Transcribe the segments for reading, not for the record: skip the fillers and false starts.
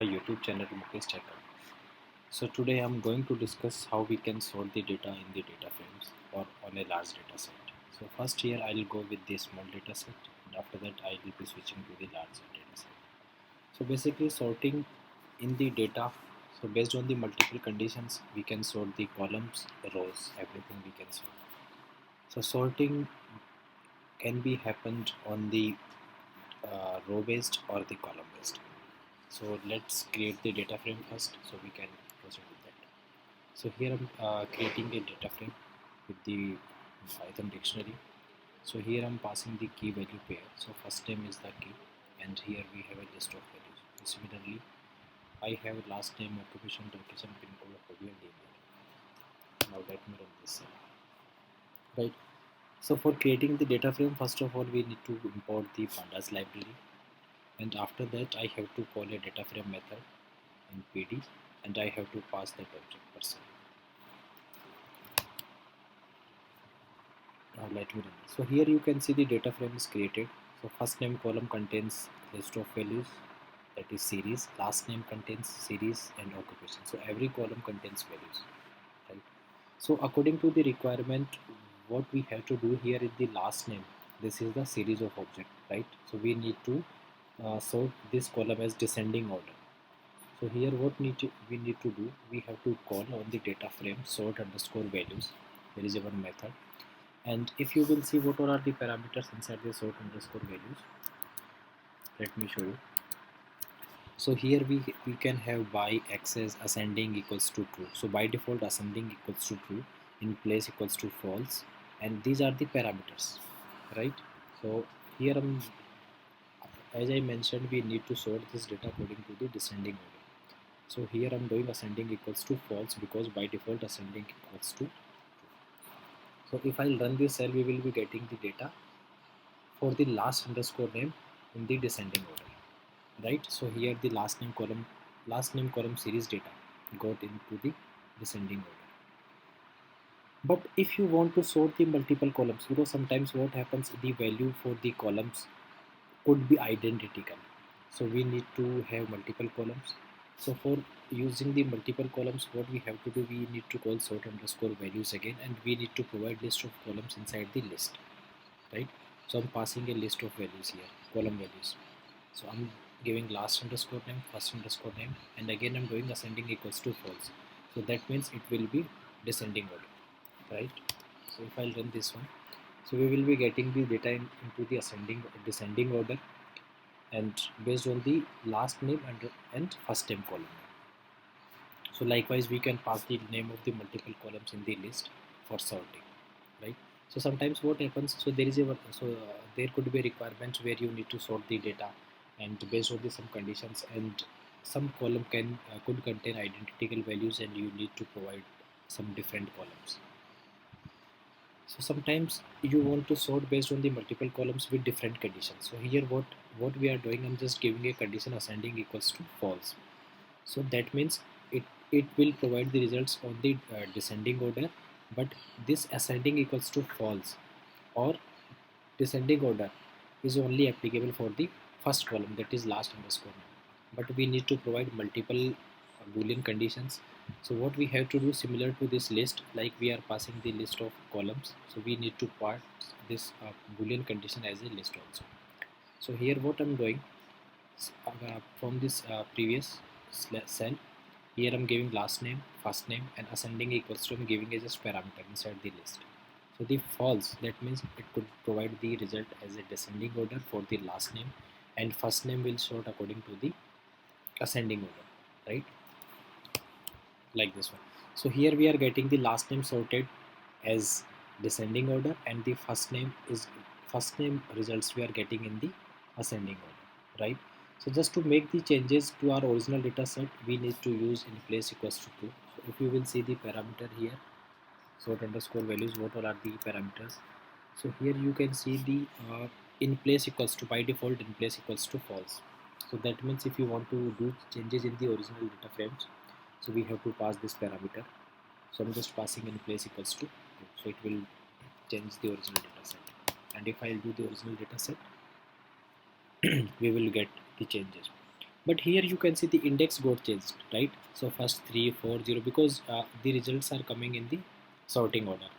YouTube channel Mukesh Checker. So today I'm going to discuss how we can sort the data in the data frames or on a large data set. So first here I'll go with the small data set, and after that I will be switching to the large data set. So basically sorting in the data, so based on the multiple conditions we can sort the columns, rows, everything we can sort. So sorting can be happened on the row based or the column based. So let's create the data frame first so we can proceed with that. So here I'm creating a data frame with the Python dictionary. So here I'm passing the key value pair. So first name is the key, and here we have a list of values. So similarly, I have last name, occupation, location, pin code, hobby, and email. Now let me run this. Right. So for creating the data frame, first of all we need to import the pandas library, and after that I have to call a data frame method in PD, and I have to pass that object person. Now let me run this. So here you can see the data frame is created. So first name column contains list of values, that is series. Last name contains series and occupation. So every column contains values, right? So according to the requirement, what we have to do here is the last name. This is the series of object, right? So we need to sort this column as descending order. So here what we need to do, we have to call on the data frame sort underscore values. There is a one method, and if you will see what all are the parameters inside the sort underscore values, let me show you. So here we can have by access ascending equals to true. So by default ascending equals to true, in place equals to false, and these are the parameters, right? So here as I mentioned, we need to sort this data according to the descending order. So here I'm doing ascending equals to false because by default ascending equals to. So if I'll run this cell, we will be getting the data for the last underscore name in the descending order, right? So here the last name column series data got into the descending order. But if you want to sort the multiple columns, because sometimes what happens, the value for the columns could be identical, so we need to have multiple columns. So for using the multiple columns, what we have to do, we need to call sort underscore values again, and we need to provide list of columns inside the list, right? So I'm passing a list of values here, column values. So I'm giving last underscore name, first underscore name, and again I'm doing ascending equals to false. So that means it will be descending order, right? So if I'll run this one, so we will be getting the data into the ascending descending order, and based on the last name and first name column. So likewise we can pass the name of the multiple columns in the list for sorting, right? So sometimes what happens, so there is a there could be requirements where you need to sort the data, and based on the some conditions, and some column could contain identical values, and you need to provide some different columns. So sometimes you want to sort based on the multiple columns with different conditions. So here what we are doing, I'm just giving a condition ascending equals to false. So that means it will provide the results on the descending order, but this ascending equals to false or descending order is only applicable for the first column, that is last underscore name. But we need to provide multiple boolean conditions. So what we have to do, similar to this list, like we are passing the list of columns, so we need to pass this boolean condition as a list also. So here what I'm doing, from this previous cell, here I'm giving last name, first name, and ascending equals to, I'm giving as a parameter inside the list. So the false, that means it could provide the result as a descending order for the last name, and first name will sort according to the ascending order, right? Like this one. So here we are getting the last name sorted as descending order, and the first name results we are getting in the ascending order, right? So just to make the changes to our original data set, we need to use in place equals to true. So if you will see the parameter here, sort underscore values, what all are the parameters? So here you can see the in place equals to, by default in place equals to false. So that means if you want to do changes in the original data frames, so we have to pass this parameter. So I'm just passing in place equals to true. So it will change the original data set, and if I'll do the original data set, we will get the changes. But here you can see the index got changed, right? So first 340, because the results are coming in the sorting order.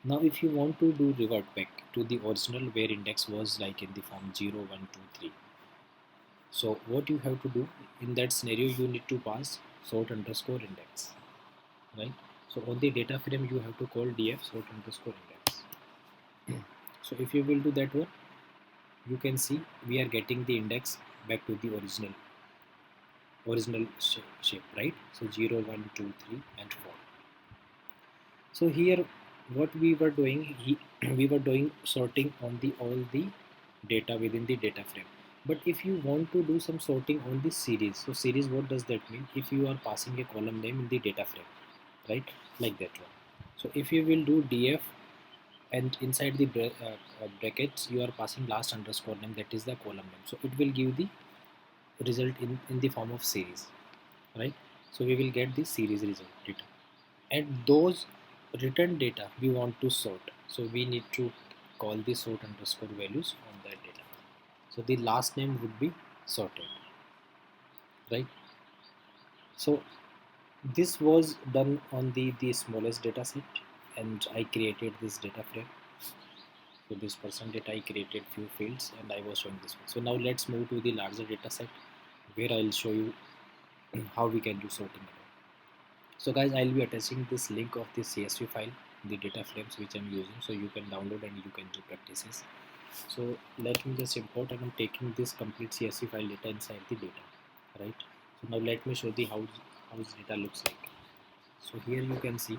Now if you want to do revert back to the original where index was like in the form 0 1 2 3, so what you have to do in that scenario, you need to pass sort underscore index, right? So on the data frame you have to call df sort underscore index. So if you will do that one, you can see we are getting the index back to the original shape, right? So 0 1 2 3 and 4. So here what we were doing, we were doing sorting on the all the data within the data frame. But if you want to do some sorting on the series, so series, what does that mean? If you are passing a column name in the data frame, right, like that one. So if you will do df and inside the brackets you are passing last underscore name, that is the column name, so it will give the result in the form of series, right? So we will get the series result data, and those return data we want to sort, so we need to call the sort underscore values on that data. So the last name would be sorted, right? So this was done on the smallest data set, and I created this data frame. So this person data, I created few fields and I was showing this one. So now let's move to the larger data set where I'll show you how we can do sorting. So guys, I'll be attaching this link of this CSV file, the data frames which I'm using, so you can download and you can do practices. So let me just import, and I'm taking this complete CSV file data inside the data, right? So now let me show the how this data looks like. So here you can see,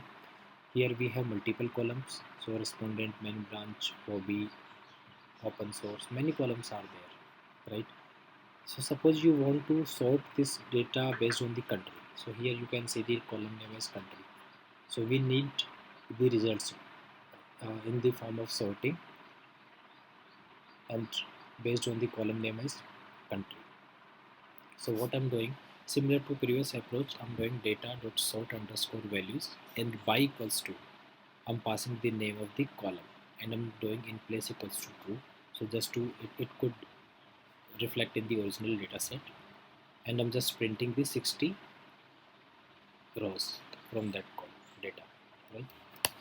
here we have multiple columns. So respondent, main branch, hobby, open source, many columns are there, right? So suppose you want to sort this data based on the country. So here you can see the column name as country. So we need the results in the form of sorting and based on the column name as country. So what I'm doing, similar to previous approach, I'm doing data dot sort underscore values, and by equals to, I'm passing the name of the column, and I'm doing in place equals to true. So just to it could reflect in the original data set, and I'm just printing the 60 rows from that column data, right?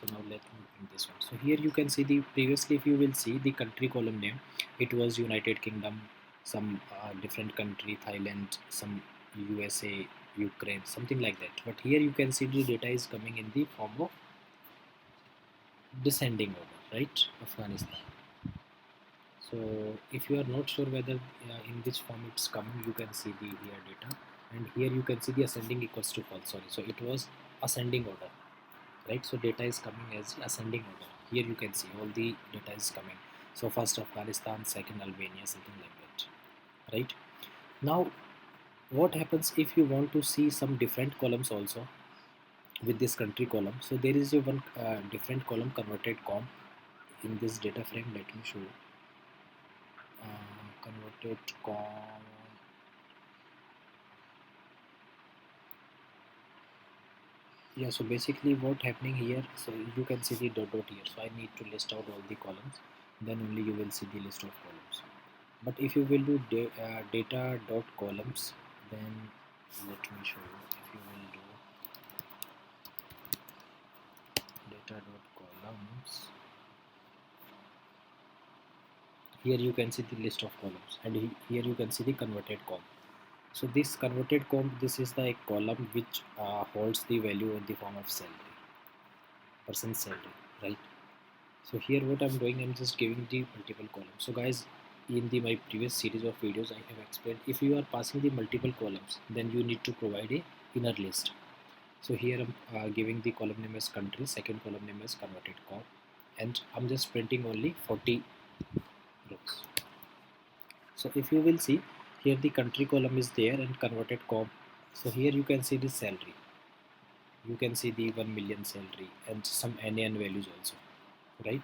So now let me bring this one. So here you can see the previously, if you will see the country column name, it was United Kingdom, some different country, Thailand, some USA, Ukraine, something like that. But here you can see the data is coming in the form of descending order, right? Afghanistan. So if you are not sure whether in which form it's coming, you can see the here data, and here you can see the ascending equals to false. Sorry, so it was ascending order, right? So data is coming as ascending order. Here you can see all the data is coming. So first Afghanistan, second Albania, something like that, right? Now what happens if you want to see some different columns also with this country column? So there is a one different column converted com in this data frame. Let me show you. Converted com. Yeah, so basically what happening here, so you can see the dot here, so I need to list out all the columns, then only you will see the list of columns. But if you will do data dot columns, then let me show you. If you will do data dot columns, here you can see the list of columns, and here you can see the converted com. So this converted com, this is the column which holds the value in the form of salary, person salary, right? So here what I'm doing, I'm just giving the multiple columns. So guys, in the my previous series of videos I have explained, if you are passing the multiple columns, then you need to provide a inner list. So here I'm giving the column name as country, second column name as converted com, and I'm just printing only 40 rows. So if you will see, here the country column is there and converted com. So here you can see the salary, you can see the 1 million salary and some NAN values also, right?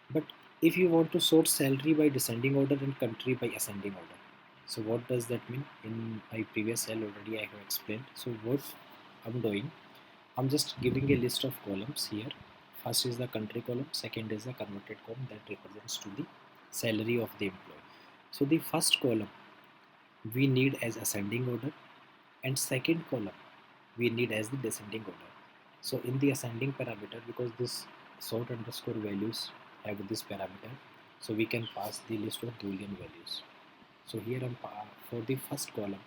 But if you want to sort salary by descending order and country by ascending order, so what does that mean? In my previous cell already I have explained. So what I'm doing, I'm just giving a list of columns here. First is the country column, second is the converted column that represents to the salary of the employee. So the first column, we need as ascending order, and second column we need as the descending order. So in the ascending parameter, because this sort underscore values have this parameter, so we can pass the list of boolean values. So here for the first column,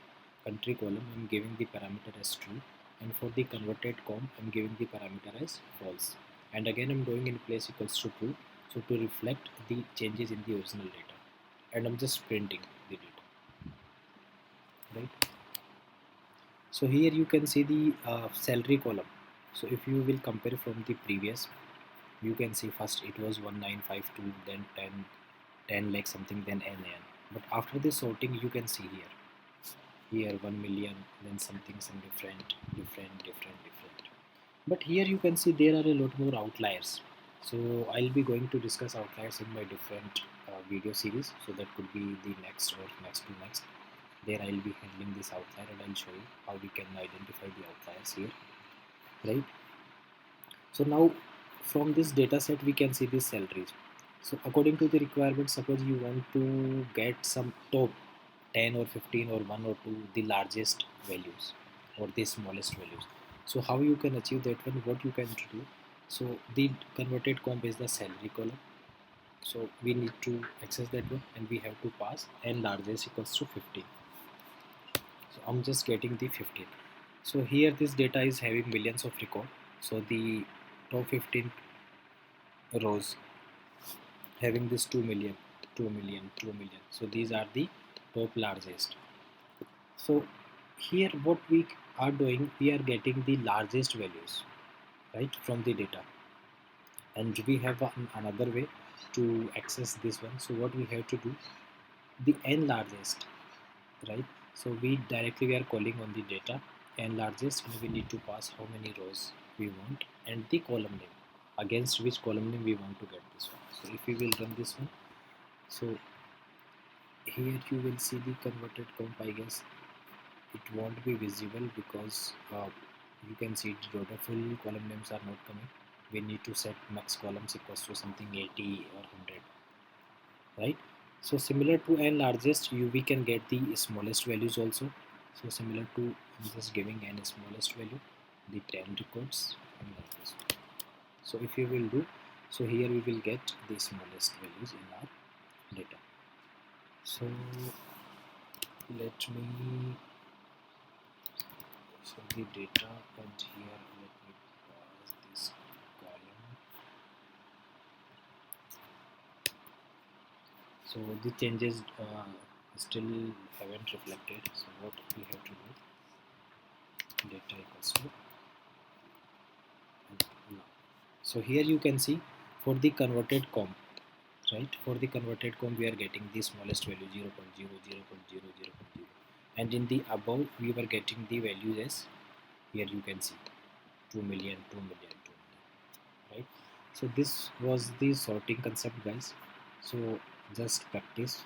country column, I'm giving the parameter as true, and for the converted com, I'm giving the parameter as false. And again, I'm doing in place equals to true, so to reflect the changes in the original data. And I'm just printing the data, right? So here you can see the salary column. So if you will compare from the previous, you can see first it was 1952, then 10 lakh something, then NN. But after the sorting, you can see here 1 million, then something, some different. But here you can see there are a lot more outliers. So I'll be going to discuss outliers in my different video series. So that could be the next or next to next. There I'll be handling this outlier and I'll show you how we can identify the outliers here, right? So now from this data set we can see these salaries. So according to the requirement, suppose you want to get some top 10 or 15 or 1 or 2 the largest values or the smallest values. So how you can achieve that one, what you can do. So the converted comp is the salary column. So we need to access that one and we have to pass n largest equals to 15. So I'm just getting the 15. So here this data is having millions of record. So the top 15 rows having this 2 million, 2 million, 2 million. So these are the top largest. So here what we are doing, we are getting the largest values, right, from the data. And we have another way to access this one. So what we have to do, the n largest, right? So we are calling on the data n largest, and we need to pass how many rows we want and the column name, against which column name we want to get this one. So if we will run this one, so here you will see the converted comp. I guess it won't be visible because you can see the full column names are not coming. We need to set max columns equals to something 80 or 100, right? So similar to n largest, we can get the smallest values also. So similar to, I'm just giving n smallest value, the 10 records and like this. So if we will do, so here we will get the smallest values in our data. So let me show the data, and here let me pause this column. So the changes still haven't reflected. So what we have to do, data equals to now. So here you can see for the converted comp, right? For the converted comp we are getting the smallest value 0 0.0, 0 0.0, 0 0.0, and in the above we were getting the values as here you can see 2 million, 2 million, 2 million, right? So this was the sorting concept, guys. So just practice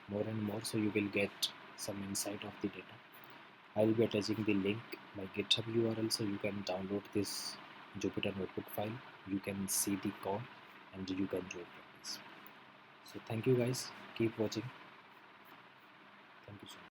more and more so you will get some insight of the data. I will be attaching the link, my GitHub URL, so you can download this Jupyter notebook file. You can see the code and you can do practice. So thank you guys. Keep watching. Thank you so much.